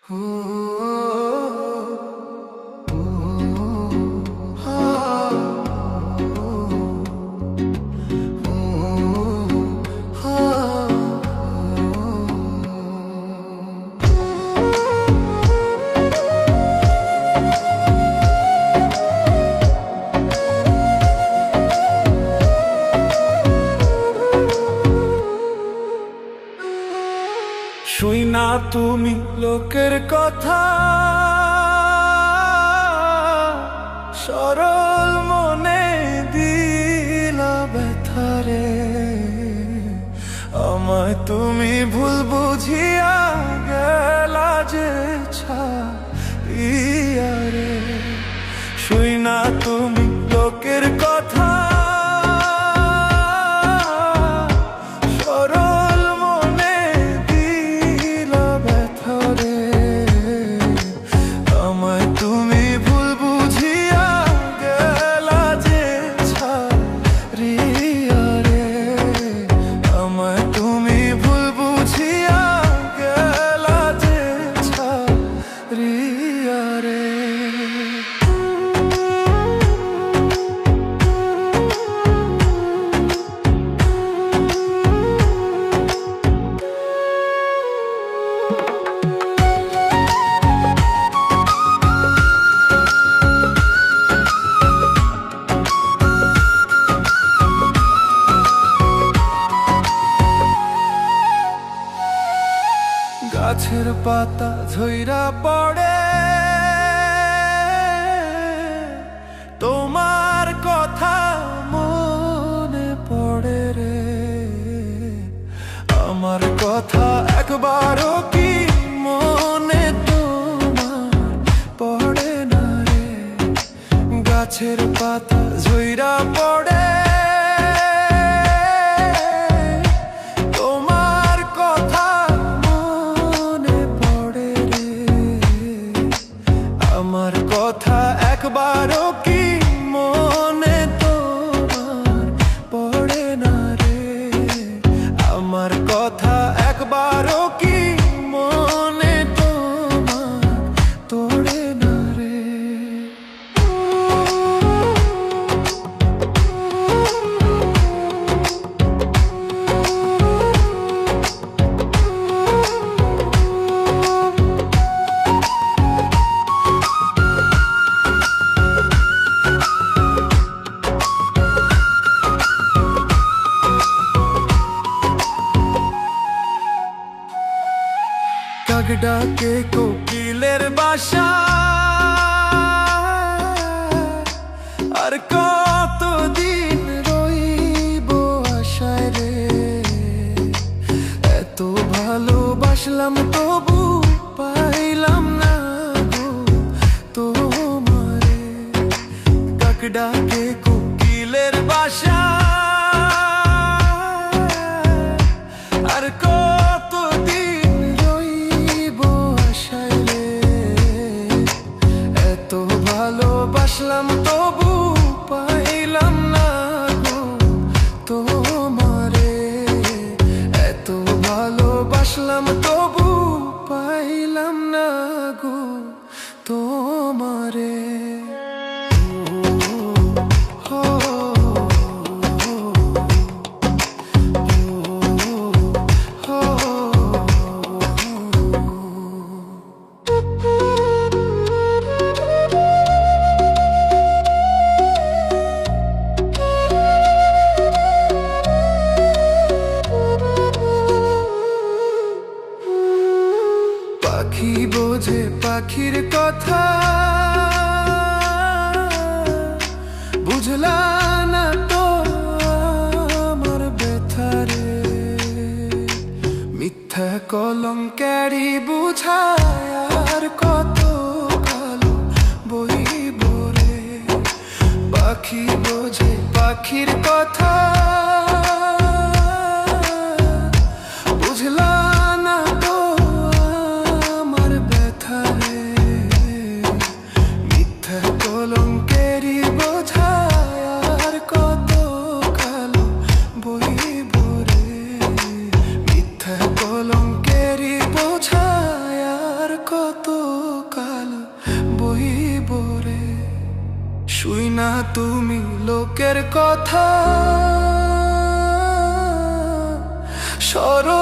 শুই না তুমি লোকের কথা, সরল মনে দিলা ব্যথারে। আমায় তুমি ভুল বুঝিয়া গেলা যে ছাইয়া রে। শুই না তুমি লোকের কথা, গাছের পাতা ঝইরা পড়ে তোমার কথা মনে পড়ে রে। আমার কথা একবারও কি মনে তোমার পড়ে না রে। গাছের পাতা ঝইরা পড়ে একবারও কি মনে তোমার পড়ে না রে। আমার কথা একবারও কি মনে তোমার পড়ে না রে। কাক ডাকে কোকিলের বাসা, আর কতদিন রইব আশায় রে। এত ভালোবাসলাম তবু পাইলাম না গো তোমারে। কাক ডাকে কোকিলের বাসা, আর কতদিন ভালোবাসলাম তবু পাইলাম না গো তোমারে। এত ভালোবাসলাম তবু পাইলাম না গো তোমারে। পাখি বোঝে পাখির কথা, বুঝলা না তো আমার ব্যথারে। মিথ্যা কলঙ্কারি বুঝায় আর কত কালো বইব রে। পাখি বোঝে পাখির কথা, বুঝলা না তো আমার ব্যথারে। মিথ্যা কলঙ্কারি বোঝায় আর কত কালো বইব রে। মিথ্যা কলঙ্কারি বোঝায় আর কত শুই না তুমি লোকের কথা সরো